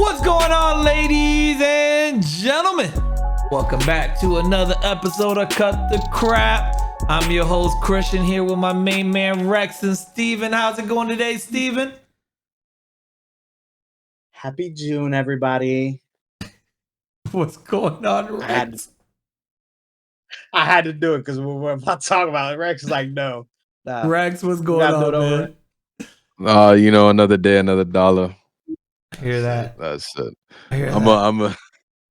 What's going on, ladies and gentlemen? Welcome back to another episode of Cut the Crap. I'm your host, Christian, here with my main man, Rex and Steven. How's it going today, Steven? Happy June, everybody. What's going on, Rex? I had to do it because we're about to talk about it. Rex is like, no. Rex, what's going on, man? Another day, another dollar. Hear that? That's it. I hear I'm that.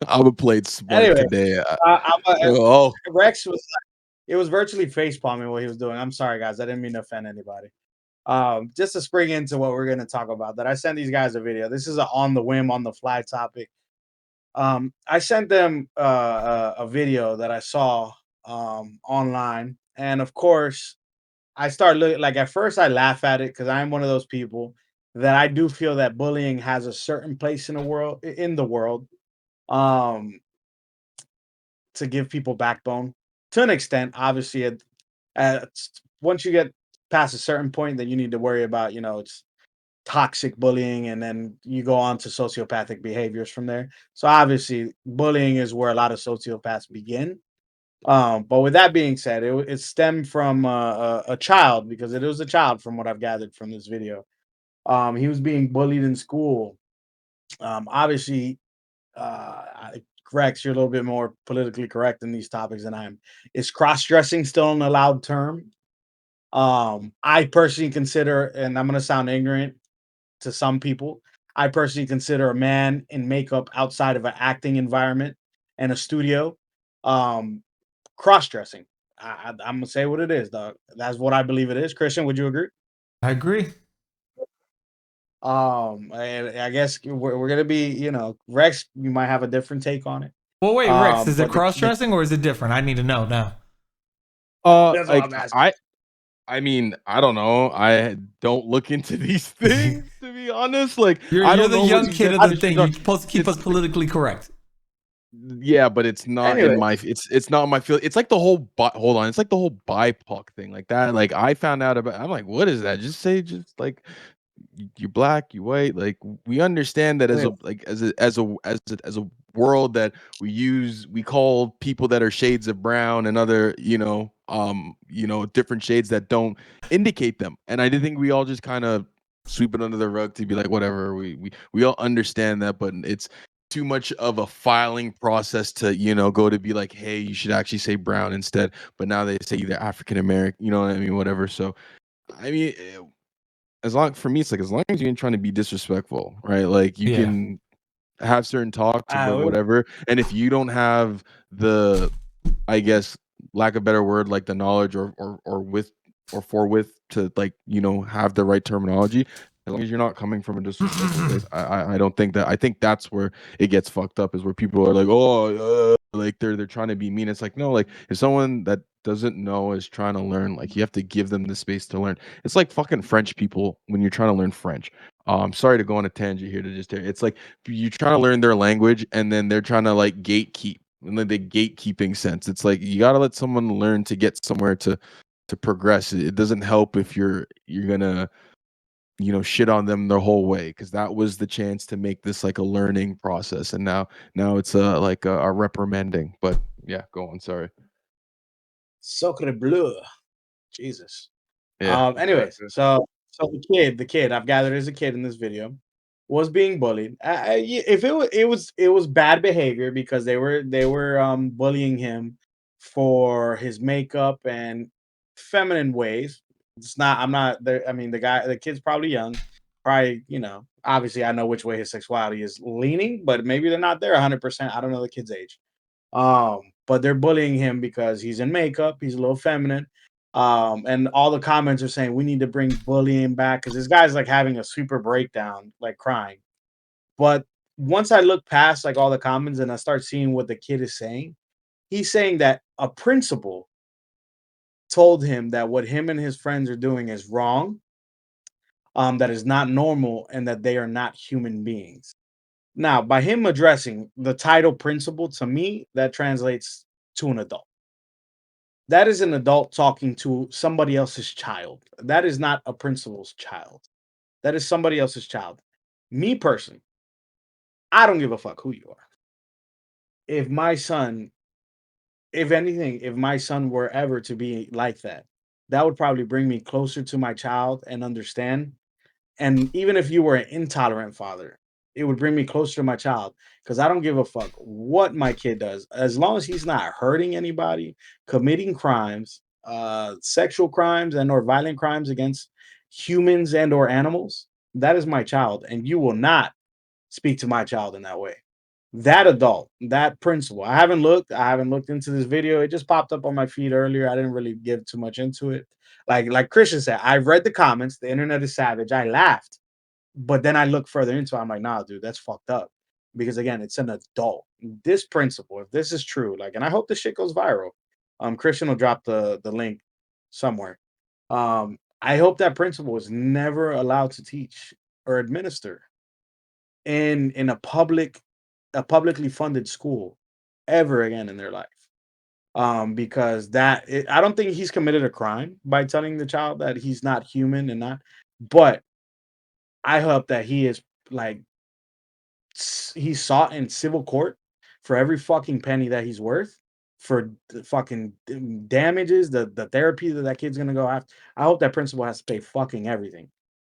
a played smart Anyway, today. Oh, Rex was it was virtually face palming what he was doing. I'm sorry, guys. I didn't mean to offend anybody. Just to spring into what we're going to talk about, that I sent these guys a video. This is an on the whim, on the fly topic. I sent them a video that I saw online, and of course, I start looking like, at first I laugh at it because I'm one of those people that I do feel that bullying has a certain place in the world, um, to give people backbone to an extent. Obviously, once you get past a certain point, then you need to worry about, it's toxic bullying, and then you go on to sociopathic behaviors from there. So obviously, bullying is where a lot of sociopaths begin. But with that being said, it stemmed from a child, because it was a child, from what I've gathered from this video. He was being bullied in school. Obviously, Rex, you're a little bit more politically correct in these topics than I am. Is cross-dressing still an allowed term? I personally consider, and I'm going to sound ignorant to some people, I personally consider a man in makeup outside of an acting environment and a studio, um, cross-dressing. I'm gonna say what it is, dog. That's what I believe it is. Christian, would you agree? I agree. I guess we're gonna be, Rex, you might have a different take on it. Well, wait, Rex, is it But cross-dressing or is it different? I need to know now. that's what I'm Like asking. I mean, I don't know. I don't look into these things, to be honest. Like, You're I don't the know what young these kid of the definitions thing. are. You're supposed to keep us politically correct. Yeah, but it's not Anyway, in my. It's not my field. It's like the whole. Hold on. It's like the whole BIPOC thing, like that. Like, I found out about. I'm like, what is that? Just like you're black, you white. Like, we understand that as wait, a like as a world that we call people that are shades of brown and other different shades that don't indicate them. And I did think we all just kind of sweep it under the rug to be like, whatever. We all understand that, but it's too much of a filing process to go to be like, hey, you should actually say brown instead. But now they say either African American, you know what I mean, whatever. So I mean, as long for me, it's like, as long as you ain't trying to be disrespectful, right? Like, you Yeah. can have certain talks or we- whatever, and if you don't have the, I guess, lack of better word, like the knowledge or forthwith to, like, have the right terminology, as long as you're not coming from a disrespectful place, I don't think that. I think that's where it gets fucked up, is where people are like, oh, like they're trying to be mean. It's like, no, like, if someone that doesn't know is trying to learn, like, you have to give them the space to learn. It's like fucking French people when you're trying to learn French. Sorry to go on a tangent here to just hear. It's like you're trying to learn their language, and then they're trying to, like, gatekeep, and then the gatekeeping sense. It's like, you got to let someone learn to get somewhere to progress. It doesn't help if you're gonna shit on them the whole way, because that was the chance to make this like a learning process, and now it's like a reprimanding. But yeah, go on. Sorry. Sacre bleu. Jesus. Yeah. Anyways, Exactly. so the kid I've gathered is a kid in this video was being bullied. If it was bad behavior, because they were bullying him for his makeup and feminine ways. It's not. I'm not there. I mean, the kid's probably young. Probably, obviously I know which way his sexuality is leaning, but maybe they're not there 100%. I don't know the kid's age. But they're bullying him because he's in makeup, he's a little feminine. And all the comments are saying we need to bring bullying back, because this guy's like having a super breakdown, like crying. But once I look past like all the comments and I start seeing what the kid is saying, he's saying that a principal told him that what him and his friends are doing is wrong, that is not normal, and that they are not human beings. Now, by him addressing the title principal, to me, that translates to an adult. That is an adult talking to somebody else's child. That is not a principal's child. That is somebody else's child. Me personally, I don't give a fuck who you are. If my son, if anything, if my son were ever to be like that, that would probably bring me closer to my child and understand. And even if you were an intolerant father, it would bring me closer to my child because I don't give a fuck what my kid does. As long as he's not hurting anybody, committing crimes, sexual crimes and or violent crimes against humans and or animals, that is my child. And you will not speak to my child in that way. That adult, that principal. I haven't looked. I haven't looked into this video. It just popped up on my feed earlier. I didn't really give too much into it. Like Christian said, I've read the comments. The internet is savage. I laughed, but then I look further into it. I'm like, nah, dude, that's fucked up. Because again, it's an adult. This principle, if this is true, like, and I hope this shit goes viral. Christian will drop the link somewhere. I hope that principal is never allowed to teach or administer in a publicly funded school ever again in their life. Because I don't think he's committed a crime by telling the child that he's not human and not, but I hope that he is like he's sought in civil court for every fucking penny that he's worth for the fucking damages, the therapy that kid's gonna go after. I hope that principal has to pay fucking everything,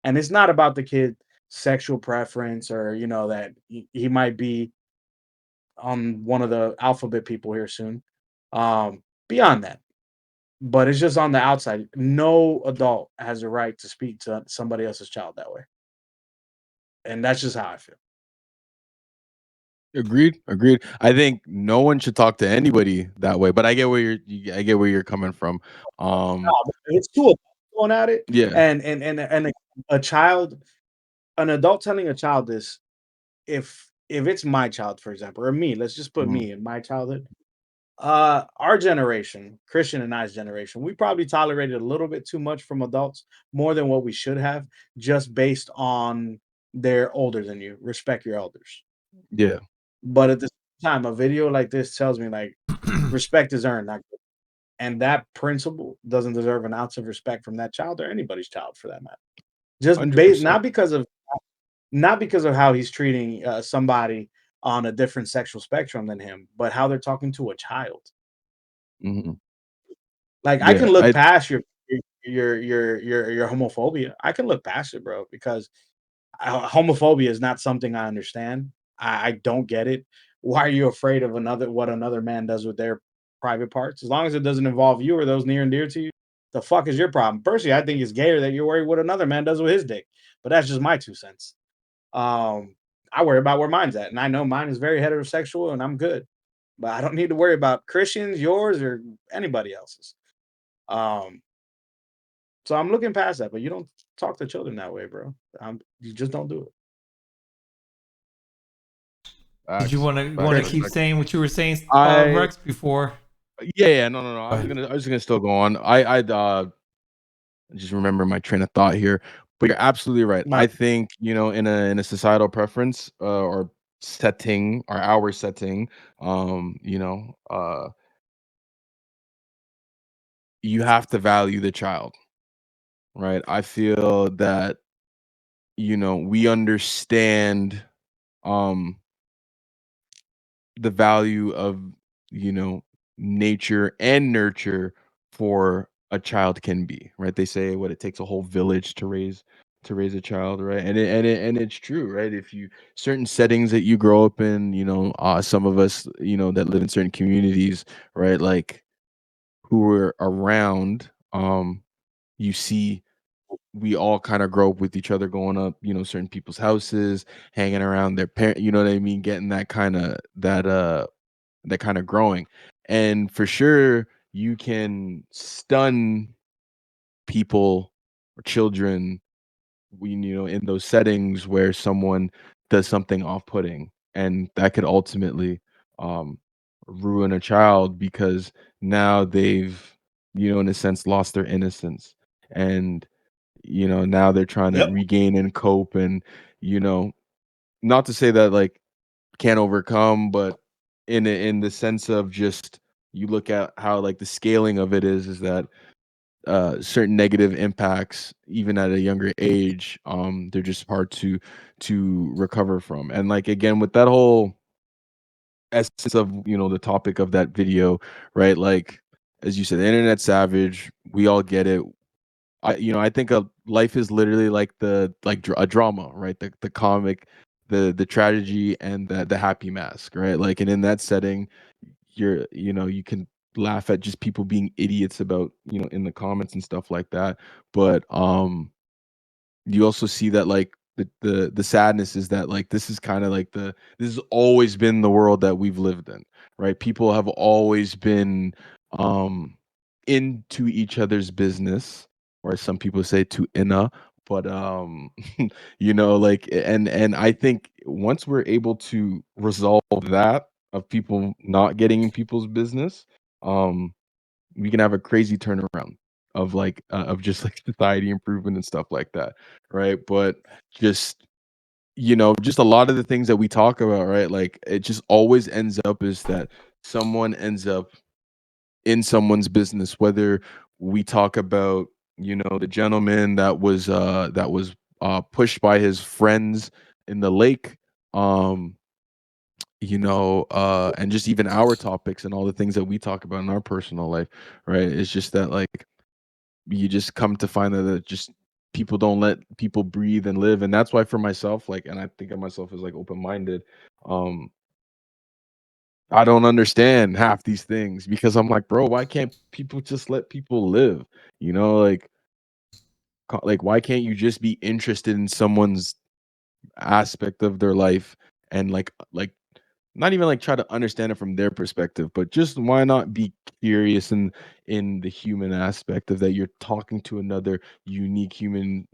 and it's not about the kid sexual preference or that he might be on one of the alphabet people here soon. Beyond that, but it's just on the outside. No adult has a right to speak to somebody else's child that way, and that's just how I feel. Agreed. Agreed. I think no one should talk to anybody that way, but I get where I get where you're coming from. Um, It's two adults going at it, yeah. and a child, an adult telling a child this, if it's my child, for example, or me, let's just put Mhm. me in my childhood. Our generation, Christian and I's generation, we probably tolerated a little bit too much from adults, more than what we should have, just based on they're older than you. Respect your elders. Yeah. But at the same time, a video like this tells me like respect is earned, not given. And that principle doesn't deserve an ounce of respect from that child or anybody's child for that matter. Just based 100%. not because of how he's treating somebody on a different sexual spectrum than him, but how they're talking to a child. Mhm. Like I Yeah. can look past your homophobia. I can look past it, bro, because homophobia is not something I understand. I don't get it. Why are you afraid of what another man does with their private parts? As long as it doesn't involve you or those near and dear to you, the fuck is your problem? Personally, I think it's gayer that you're worried what another man does with his dick. But that's just my 2 cents. Um, I worry about where mine's at, and I know mine is very heterosexual, and I'm good. But I don't need to worry about Christians, yours, or anybody else's. Um, so I'm looking past that. But you don't talk to children that way, bro. You just don't do it. Did you Facts. want to Facts. Facts. keep Facts. saying what you were saying, I Rex, before? Yeah, yeah, no, no, no. Go ahead. I was gonna still go on. Just remember my train of thought here. But you're absolutely right. My I think, in a societal preference or setting or our setting, you have to value the child, right? I feel that, we understand um the value of, you know, nature and nurture for a child can be, right? They say what it takes a whole village to raise a child, right? And it's true, right? If you certain settings that you grow up in, some of us, that live in certain communities, right? Like who are around, you see we all kind of grow up with each other going up, certain people's houses, hanging around their parent, you know what I mean? Getting that kind of growing. And for sure, you can stun people or children in those settings where someone does something off-putting, and that could ultimately um ruin a child because now they've in a sense lost their innocence, and now they're trying to Yep. regain and cope, and not to say that like can't overcome, but in the sense of just you look at how like the scaling of it is that certain negative impacts even at a younger age. They're just hard to recover from. And like again with that whole essence of the topic of that video, right? Like as you said, the internet savage, we all get it. I think a life is literally like a drama, right? The comic, the tragedy, and the happy mask, right? Like, and in that setting, you can laugh at just people being idiots about in the comments and stuff like that. But you also see that like the sadness is that like this is kind of like this has always been the world that we've lived in, right? People have always been um into each other's business, or some people say to inna. But like, and I think once we're able to resolve that of people not getting in people's business, um we can have a crazy turnaround of just like society improvement and stuff like that, right? But just just a lot of the things that we talk about, right? Like it just always ends up is that someone ends up in someone's business, whether we talk about the gentleman that was pushed by his friends in the lake, um and just even our topics and all the things that we talk about in our personal life, right? It's just that like you just come to find that just people don't let people breathe and live. And that's why for myself, like, and I think of myself as like open-minded, um I don't understand half these things because I'm like, bro, why can't people just let people live? Like like why can't you just be interested in someone's aspect of their life and like not even like try to understand it from their perspective, but just why not be curious in the human aspect of that you're talking to another unique human,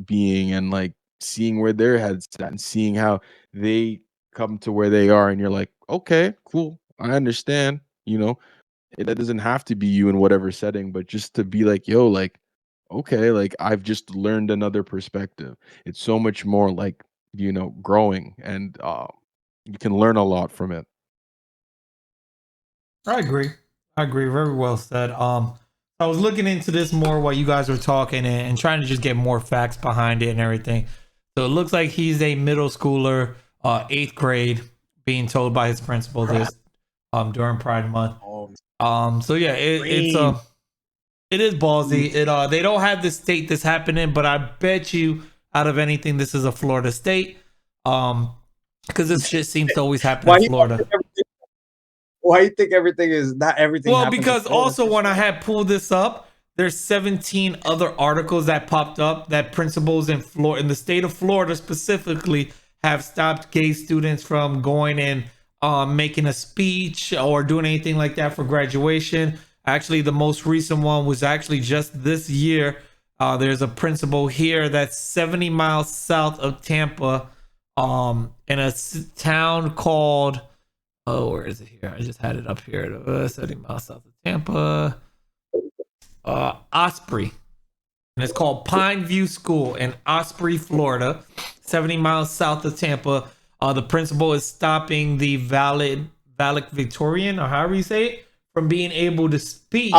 being, and like seeing where their heads at and seeing how they come to where they are, and you're like, okay, cool, I understand. That doesn't have to be you in whatever setting, but just to be like, yo, like, okay, like I've just learned another perspective. It's so much more like growing, and you can learn a lot from it. I agree. I agree. Very well said. I was looking into this more while you guys were talking and trying to just get more facts behind it and everything. So it looks like he's a middle schooler, 8th grade, being told by his principal this during Pride Month. So yeah, it is ballsy. They don't have the state this happening, but I bet you out of anything, this is a Florida state. Because this shit seems to always happen in Florida. Why you think everything is not everything? Well, because also when I had pulled this up, there's 17 other articles that popped up that principals in Florida, in the state of Florida specifically, have stopped gay students from going and making a speech or doing anything like that for graduation. Actually, the most recent one was actually just this year. There's a principal here that's 70 miles south of Tampa, in a town called, oh, where is it here? I just had it up here. 70 miles south of Tampa. Osprey. And it's called Pine View School in Osprey, Florida, 70 miles south of Tampa. The principal is stopping the valedictorian, or however you say it, from being able to speak,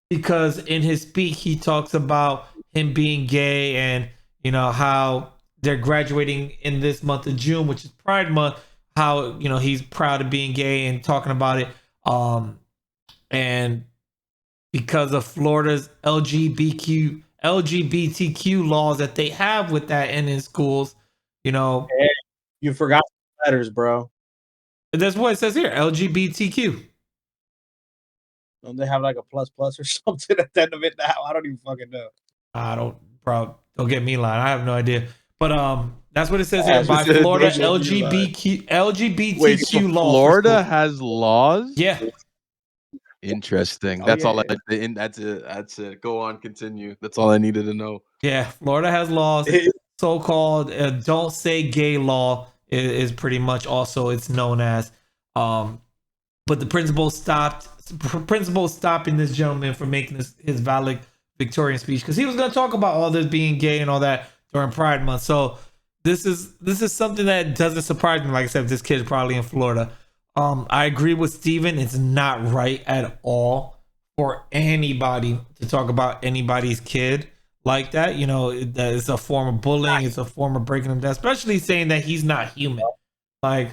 because in his speech he talks about him being gay and how they're graduating in this month of June, which is Pride Month, how he's proud of being gay and talking about it, and because of Florida's LGBTQ laws that they have with that in schools, Hey, you forgot the letters, bro. That's what it says here, LGBTQ. Don't they have like a plus or something at the end of it now? I don't even fucking know. Don't get me lying, I have no idea, but that's what it says here by Florida LGBTQ Wait, so laws. Florida has laws? Yeah. Interesting. That's all. That's it. That's it. Go on, continue. That's all I needed to know. Yeah, Florida has laws. So-called "Don't Say Gay" law is pretty much also it's known as. But the principal stopping this gentleman from making his valedictorian speech because he was going to talk about all this being gay and all that during Pride Month. So this is something that doesn't surprise me. Like I said, this kid is probably in Florida. I agree with Steven. It's not right at all for anybody to talk about anybody's kid like that. You know, that is a form of bullying. It's a form of breaking them down, especially saying that he's not human. Like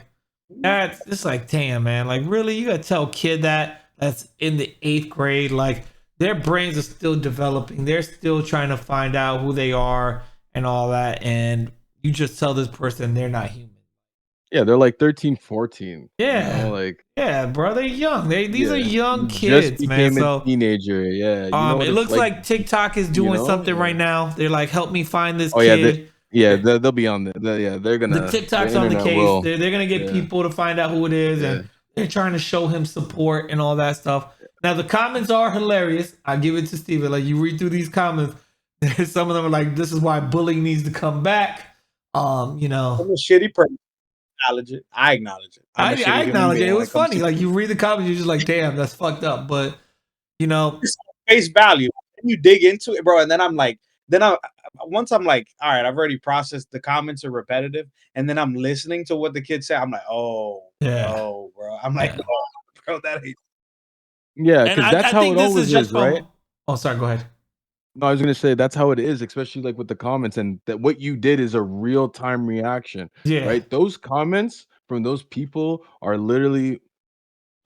that's just like, damn, man. Like, really, you gotta tell a kid that's in the 8th grade. Like, their brains are still developing. They're still trying to find out who they are and all that. And you just tell this person they're not human. Yeah, they're like 13, 14. Yeah, Like yeah, bro. They're young. These are yeah, young just kids, man. became a So teenager. Yeah, you know what it it's looks like. like TikTok is You doing know, something right yeah. now. They're like, help me find this Oh yeah, kid. they'll be on yeah, they're The gonna. The TikTok's on the internet case. will. They're gonna get Yeah, people to find out who it is, yeah. and they're trying to show him support and all that stuff. Now the comments are hilarious. I give it to Steven. Like, you read through these comments, some of them are like, "This is why bullying needs to come back." You know, I'm a shitty person. Acknowledge it. I acknowledge it. I'm a I shitty human acknowledge it. being It when was it comes funny. to Like, you read the comments, you're just like, "Damn, that's fucked up." But you know, face value. And you dig into it, bro, and then I'm like, then I once I'm like, all right, I've already processed the comments are repetitive, and then I'm listening to what the kids say. I'm like, yeah, bro. I'm like, yeah. oh, bro, that ain't Yeah, And because that's I how think it this is always just is, right? from. Oh, sorry. Go ahead. No, I was gonna say that's how it is, especially like with the comments, and that what you did is a real time reaction, Yeah, right? Those comments from those people are literally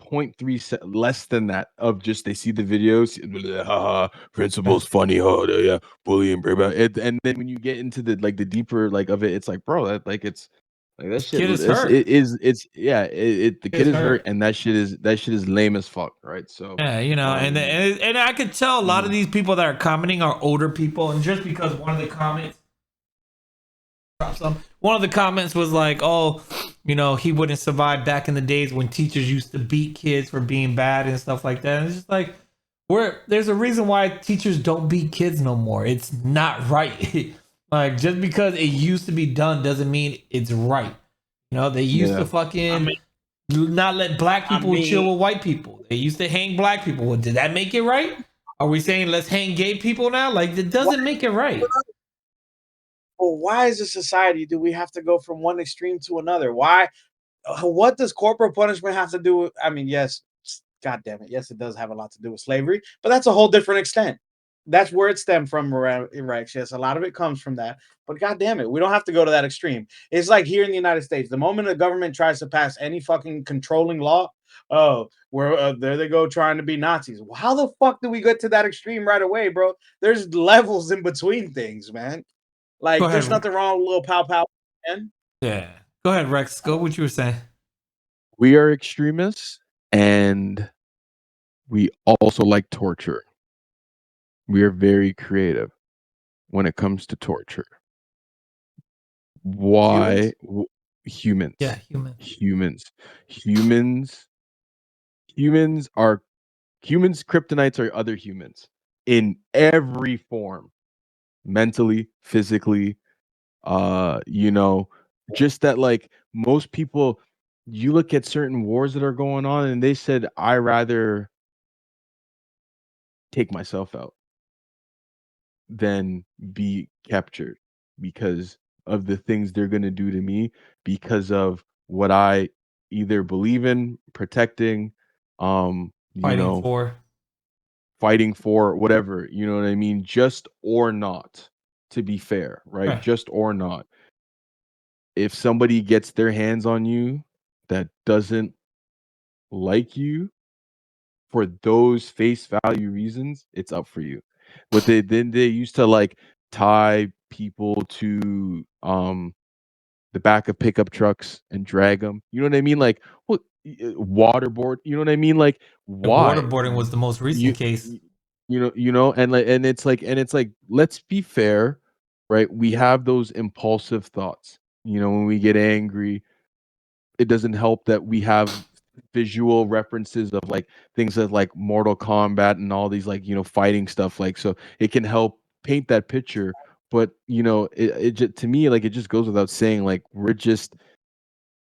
point 0.3 less than that of just they see the videos, haha, yeah. principal's funny, oh yeah, bullying, bro. And then when you get into the like the deeper like of it, it's like, bro, that like it's like that This shit. kid is hurt. It's yeah, the Kid is kid is hurt, hurt. and that shit is lame as fuck, right? So, Yeah, you know, um, and I could tell a lot of mhm. these people that are commenting are older people, and just because one of the comments, one of the comments was like, "Oh, you know, he wouldn't survive back in the days when teachers used to beat kids for being bad and stuff like that." And it's just like, there's a reason why teachers don't beat kids no more. It's not right. Like, just because it used to be done doesn't mean it's right. You know, they used to Yeah. I fucking mean not let black I people mean chill with white people. They used to hang black people. Well, did that make it right? Are we saying let's hang gay people now? Like, it why doesn't make it right. well, why as a society do we have to go from one extreme to another? Why what does corporal punishment have to do with I mean, yes, god damn it. Yes, it does have a lot to do with slavery, but that's a whole different extent. That's where it stemmed from, Rex. Yes, a lot of it comes from that. But god damn it, we don't have to go to that extreme. It's like here in the United States, the moment the government tries to pass any fucking controlling law, oh, where there they go trying to be Nazis. Well, how the fuck do we get to that extreme right away, bro? There's levels in between things, man. Go Like, there's ahead. nothing wrong with little pow pow, man. Yeah. Go ahead, Rex. Go what you were saying. We are extremists, and we also like torture. We are very creative when it comes to torture. Why? Humans? Yeah, Humans, human. humans, humans, humans are humans. Kryptonites are other humans in every form, mentally, physically. You know, just that like most people, you look at certain wars that are going on, and they said, "I rather take myself out than be captured because of the things they're going to do to me because of what I either believe in, protecting, you Fighting know, for. fighting for whatever, you know what I mean? Just or not, to be fair, right? Right. Just or not. If somebody gets their hands on you that doesn't like you for those face value reasons, it's up for you. What they used to like tie people to the back of pickup trucks and drag them. You know what I mean? Like what waterboard, you know what I mean? Like And why? waterboarding was the most recent You case. you and like and it's like let's be fair, right? We have those impulsive thoughts. You know, when we get angry, it doesn't help that we have visual references of like things that like Mortal Kombat and all these like fighting stuff like so it can help paint that picture but it just, to me like it just goes without saying like we're just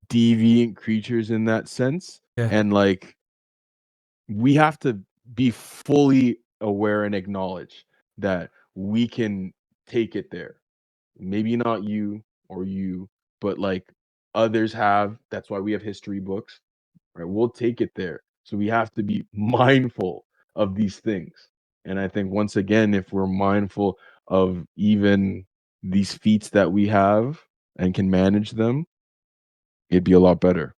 deviant creatures in that sense Yeah. and like we have to be fully aware and acknowledge that we can take it there maybe not you or you but like others have that's why we have history books right? We'll take it there. So we have to be mindful of these things. And I think once again, if we're mindful of even these feats that we have and can manage them, it'd be a lot better.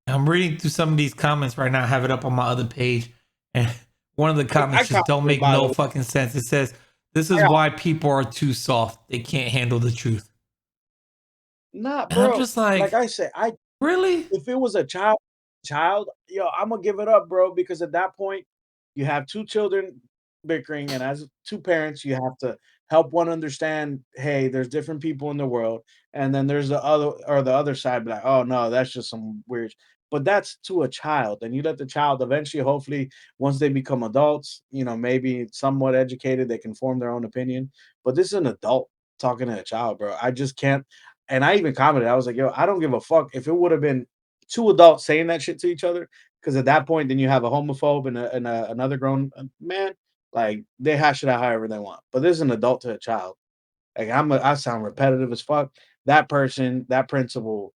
I'm reading through some of these comments right now. I have it up on my other page, and one of the I comments just don't commented, make by the no way. fucking sense. It says, "This I is got- why people are too soft. They can't handle the truth." Nah, And I'm bro. just Like like, I said, really? if it was a child, yo, I'm gonna give it up, bro, because at that point, you have two children bickering, and as two parents, you have to help one understand, hey, there's different people in the world, and then there's the other side, be like, oh no, that's just some weird. But that's to a child, and you let the child eventually, hopefully, once they become adults, maybe somewhat educated, they can form their own opinion. But this is an adult talking to a child, bro. I just can't. And I even commented, I was like, yo, I don't give a fuck if it would have been two adults saying that shit to each other. Because at that point, then you have a homophobe and another grown man. Like they hash it out however they want. But this is an adult to a child. Like I sound repetitive as fuck. That person, that principal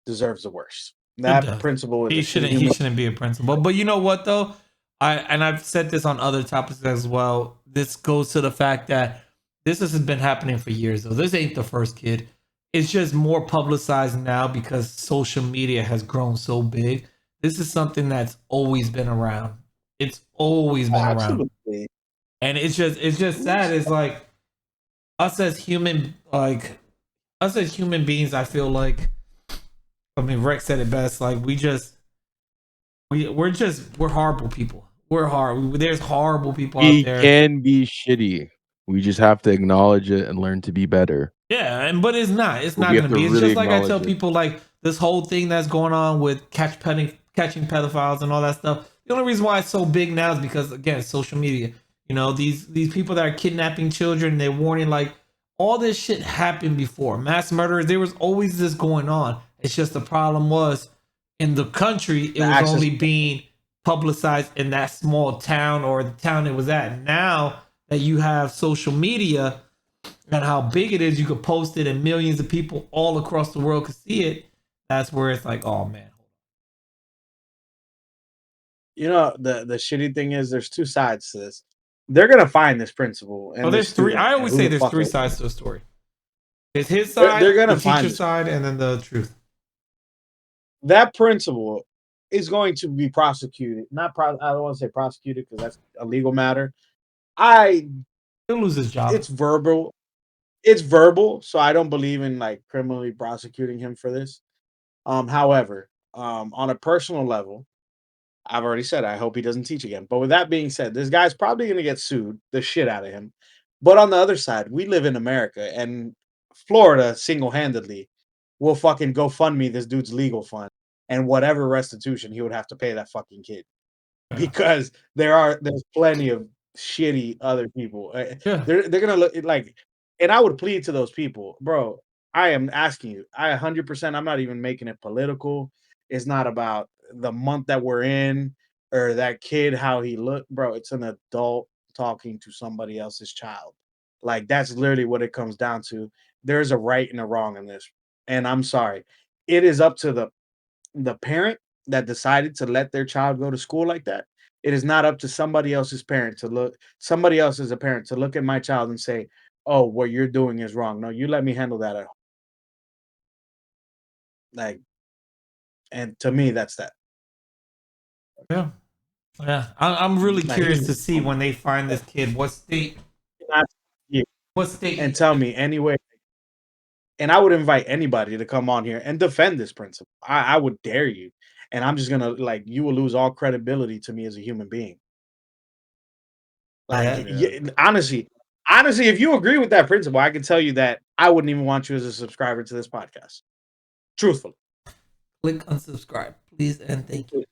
deserves the worst. It That does. principal is He a shouldn't. He human. shouldn't be a principal. But you know what though? I've said this on other topics as well. This goes to the fact that this has been happening for years. Though this ain't the first kid. It's just more publicized now because social media has grown so big. This is something that's always been around. It's always been around, Absolutely. and it's just sad. It's like us as human beings. I feel like, I mean, Rex said it best. Like we're horrible people. We're hard. There's horrible people out We there. can be shitty. We just have to acknowledge it and learn to be better. Yeah, and but it's not. It's But not we have gonna to be. It's really just like I tell acknowledge it. people, like this whole thing that's going on with catching pedophiles and all that stuff. The only reason why it's so big now is because again, social media. These people that are kidnapping children, they're warning like all this shit happened before. Mass murderers, there was always this going on. It's just the problem was in the country, it The was access. only being publicized in that small town or the town it was at. Now that you have social media and how big it is, you could post it and millions of people all across the world could see it. That's where it's like, oh man. The shitty thing is there's two sides to this. They're gonna find this principal Oh, and this there's three. student I and always who say the there's fuck three it. sides to a story. It's his They're side, the gonna find teacher's this. side, and then the truth. That principal is going to be prosecuted. I don't want to say prosecuted because that's a legal matter. I He'll lose his job. It's verbal. It's verbal, so I don't believe in like criminally prosecuting him for this. However, on a personal level, I've already said I hope he doesn't teach again. But with that being said, this guy's probably going to get sued the shit out of him. But on the other side, we live in America and Florida single handedly will fucking GoFundMe this dude's legal fund and whatever restitution he would have to pay that fucking kid Yeah. because there's plenty of shitty other people. Yeah. They're gonna look like, and I would plead to those people, bro. I am asking you. 100%. I'm not even making it political. It's not about the month that we're in or that kid how he looked, bro. It's an adult talking to somebody else's child. Like that's literally what it comes down to. There's a right and a wrong in this, and I'm sorry. It is up to the parent that decided to let their child go to school like that. It is not up to somebody else as a parent to look at my child and say, "Oh, what you're doing is wrong." No, you let me handle that at home. Like, and to me, that's that. Yeah. Yeah. I'm really Like, he's curious to see when they find this kid, not you what state. and tell me anyway. And I would invite anybody to come on here and defend this principle. I would dare you, and I'm just gonna like you will lose all credibility to me as a human being. Like, Yeah. honestly, if you agree with that principle, I can tell you that I wouldn't even want you as a subscriber to this podcast. Truthfully. Click unsubscribe, please, and thank you.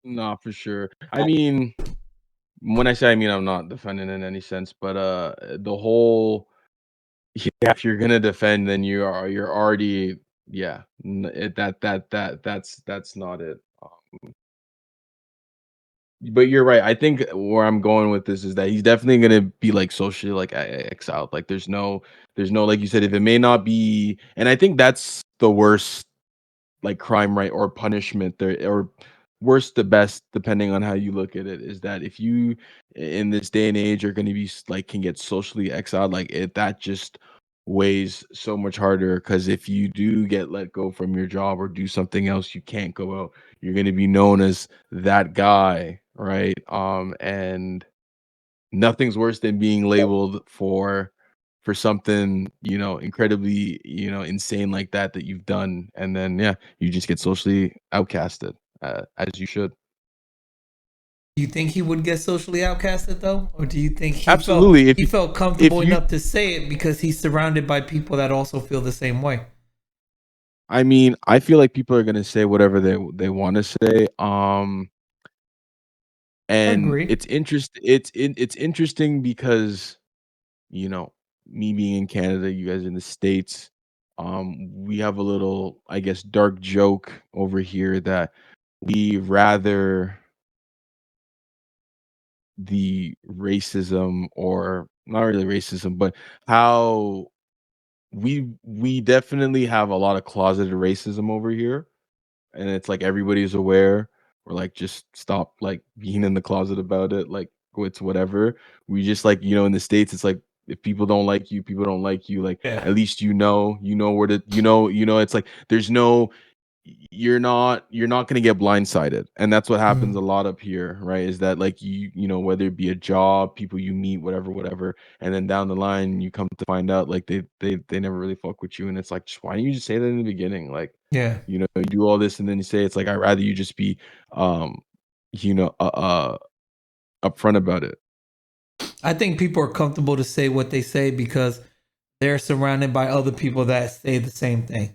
No, for sure. I mean, when I say I'm not defending in any sense, but the whole yeah, if you're gonna defend, then you're already yeah. That's not it. But you're right. I think where I'm going with this is that he's definitely gonna be like socially like exiled. Like there's no like you said, if it may not be, and I think that's the worst like crime, right, or punishment there, or worst to best, depending on how you look at it, is that if you in this day and age are going to be like can get socially exiled, like it that just weighs so much harder because if you do get let go from your job or do something else, you can't go out. You're going to be known as that guy, right? And nothing's worse than being labeled for something, incredibly, insane like that you've done, and then yeah, you just get socially outcasted, as you should. Do you think he would get socially outcasted though, or do you think Absolutely. he felt If comfortable you enough to say it because he's surrounded by people that also feel the same way? I mean, I feel like people are gonna say whatever they want to say. I And agree. it's interesting because you know, me being in Canada, you guys in the States, we have a little, I guess, dark joke over here that we rather the racism, or not really racism, but how we definitely have a lot of closeted racism over here, and it's like everybody's aware. Or like just stop like being in the closet about it. Like it's whatever. We just like in the States, it's like if people don't like you, people don't like you. Like Yeah. at least you know where to It's like there's no you're not gonna get blindsided, and that's what happens Mm, a lot up here, right? Is that like whether it be a job, people you meet, whatever, and then down the line you come to find out like they never really fuck with you, and it's like, just, why don't you just say that in the beginning? Like, yeah. you do all this and then you say, it's like, I'd rather you just be um you know uh, uh upfront about it. I think people are comfortable to say what they say because they're surrounded by other people that say the same thing.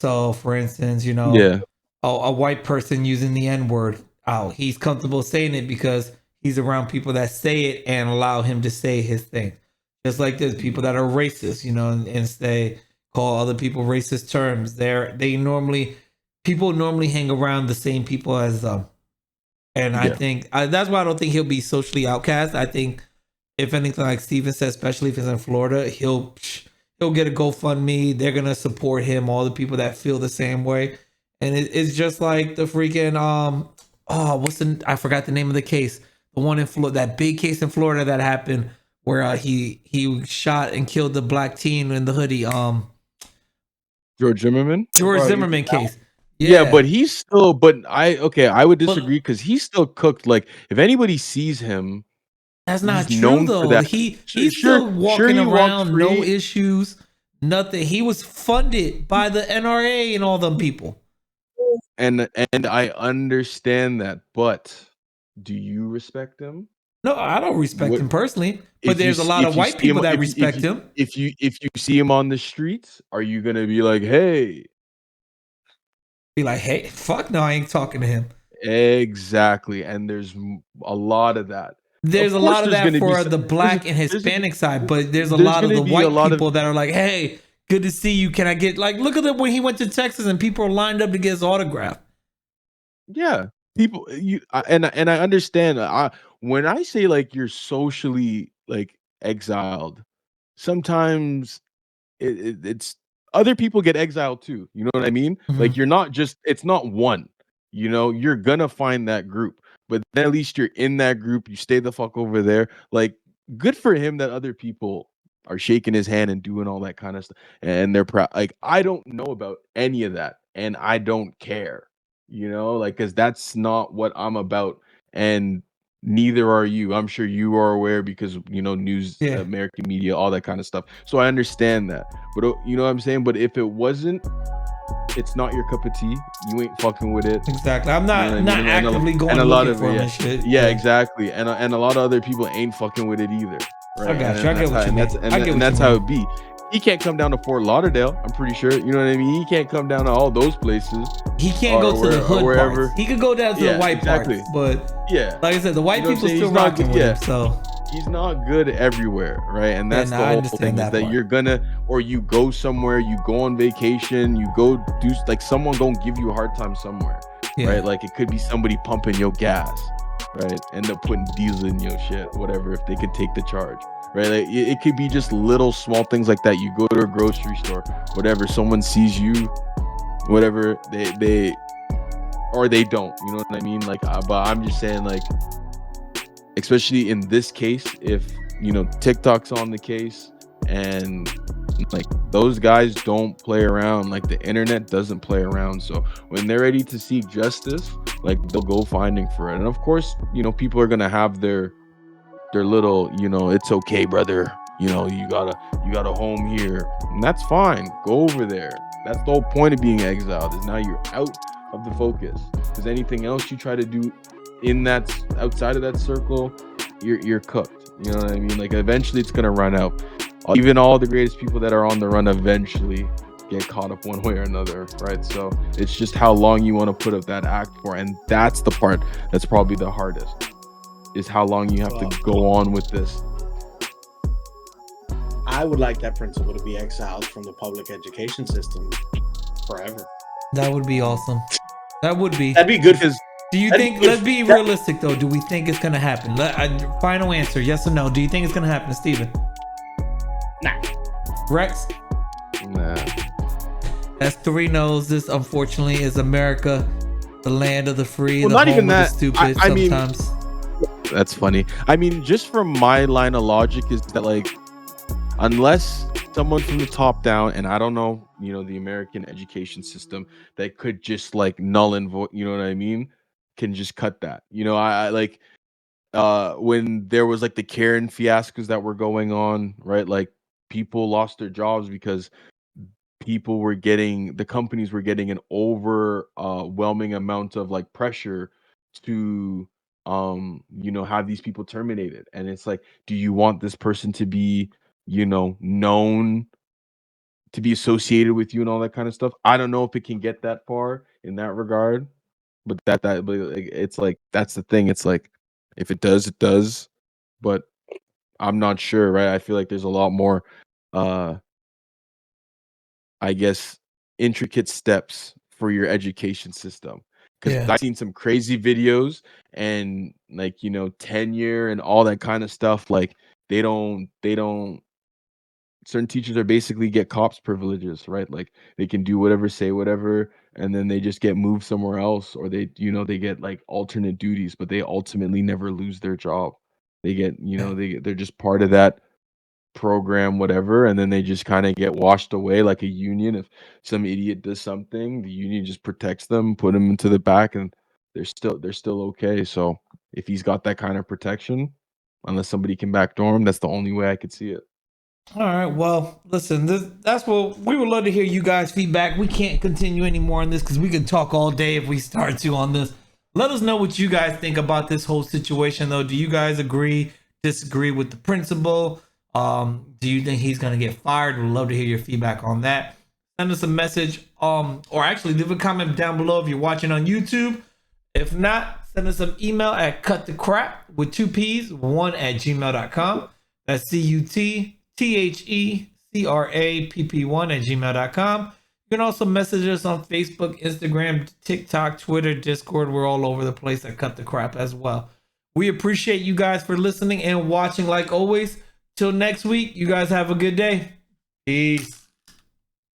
So, for instance, Yeah, a white person using the N word, oh, he's comfortable saying it because he's around people that say it and allow him to say his thing. Just like there's people that are racist, and say call other people racist terms. People normally hang around the same people as them, and I yeah, think that's why I don't think he'll be socially outcast. I think if anything, like Steven said, especially if it's in Florida, he'll get a GoFundMe. They're gonna support him. All the people that feel the same way, and it's just like the freaking I forgot the name of the case. The one in Florida, that big case in Florida that happened where he shot and killed the black teen in the hoodie. George Zimmerman. George Zimmerman case. Yeah, Yeah, but he's still, but I would but disagree because he's still cooked. Like if anybody sees him, that's not he's true known for though. that. He's Sure, still sure, walking he walked around, no free. issues, nothing. He was funded by the NRA and all them people. And I understand that, but do you respect him? No, I don't respect What him personally, but if you there's a lot of if you white see him people that if you if respect you him. if you see him on the streets, are you gonna be like, hey? Be like, hey, fuck no, I ain't talking to him. Exactly, and there's a lot of that. There's Of a course, lot of there's that gonna be for the there's black and there's Hispanic side, but there's a there's lot of gonna the be a white lot of people that are like, hey, good to see you. Can I get like look at it when he went to Texas and people are lined up to get his autograph. yeah, people and I understand. When I say like you're socially like exiled, sometimes it's other people get exiled too. You know what I mean? Like Mhm. you're not just it's not one. You're gonna find that group, but then at least you're in that group. You stay the fuck over there. Like good for him that other people are shaking his hand and doing all that kind of stuff, and they're proud. Like I don't know about any of that, and I don't care. Like because that's not what I'm about, and neither are you. I'm sure you are aware because news, Yeah, American media, all that kind of stuff. So I understand that. But you know what I'm saying? But if it wasn't, it's not your cup of tea. You ain't fucking with it. exactly. I'm You know what I not mean? actively And going a lot looking of for it, him yeah. and shit. Yeah, Yeah, exactly. And a lot of other people ain't fucking with it either. I Right. got you. I get what you mean. I get And what you that's how mean. it be. He can't come down to Fort Lauderdale, I'm pretty sure. You know what I mean? He can't come down to all those places He can't or go to the or hood parts. wherever. He could go down to the Yeah, white parts, exactly. but Yeah. like I said, the You white know what I'm people saying? still He's not rocking good. with Yeah. him. So He's not good everywhere, right? And yeah, that's no, the I whole thing understand is that that part. you're gonna, or you go somewhere, you go on vacation, you go do like someone gonna give you a hard time somewhere, Yeah, right? Like it could be somebody pumping your gas, right? End up putting diesel in your shit, whatever, if they could take the charge, right? Like it could be just little small things like that. You go to a grocery store, whatever, someone sees you, whatever, they or they don't. You know what I mean? Like, but I'm just saying, like, especially in this case, if TikTok's on the case, and like those guys don't play around, like the internet doesn't play around. So when they're ready to seek justice, like they'll go finding for it. And of course, people are gonna have their little, it's okay, brother, you got a home here, and that's fine. Go over there. That's the whole point of being exiled, is now you're out of the focus, because anything else you try to do in that outside of that circle, you're cooked. You know what I mean? Like, eventually it's gonna run out. Even all the greatest people that are on the run eventually get caught up one way or another, right? So it's just how long you want to put up that act for, and that's the part that's probably the hardest, is how long you have to go on with this. I would like that principal to be exiled from the public education system forever. That would be awesome. That'd be good. Because do you think? Let's be realistic though. Do we think it's gonna happen? Final answer: yes or no. Do you think it's gonna happen, Steven? Nah. Rex? Nah. That's 3 no's. This, unfortunately, is America, the land of the free. Well, the not home even of that. The stupid. I mean, sometimes. That's funny. I mean, just from my line of logic is that, like, unless someone from the top down, and I don't know, the American education system, that could just like null and void, you know what I mean, can just cut that. I like when there was like the Karen fiascos that were going on, right? Like, people lost their jobs because the companies were getting an overwhelming amount of like pressure to have these people terminated. And it's like, do you want this person to be known, to be associated with you and all that kind of stuff? I don't know if it can get that far in that regard, but but it's like, that's the thing. It's like, if it does, it does, but I'm not sure, right? I feel like there's a lot more I guess, intricate steps for your education system. Because Yeah. I've seen some crazy videos, and like, tenure and all that kind of stuff. Like, they don't certain teachers are basically get cops privileges, right? Like, they can do whatever, say whatever, and then they just get moved somewhere else, or they get like alternate duties, but they ultimately never lose their job. They get, they're just part of that program, whatever, and then they just kind of get washed away like a union. If some idiot does something, the union just protects them, put them into the back, and they're still okay. So if he's got that kind of protection, unless somebody can backdoor him, that's the only way I could see it. All right. Well, listen, that's what we would love to hear you guys' feedback. We can't continue anymore on this because we could talk all day if we start to on this. Let us know what you guys think about this whole situation, though. Do you guys agree, disagree with the principal? Do you think he's gonna get fired? We'd love to hear your feedback on that. Send us a message, or actually leave a comment down below if you're watching on YouTube. If not, send us an email at cutthecrap with 2 P's, 1 at gmail.com. That's CUTTHECRAPP1 at gmail.com. You can also message us on Facebook, Instagram, TikTok, Twitter, Discord. We're all over the place at Cut the Crap as well. We appreciate you guys for listening and watching like always. Till next week, you guys have a good day. Peace.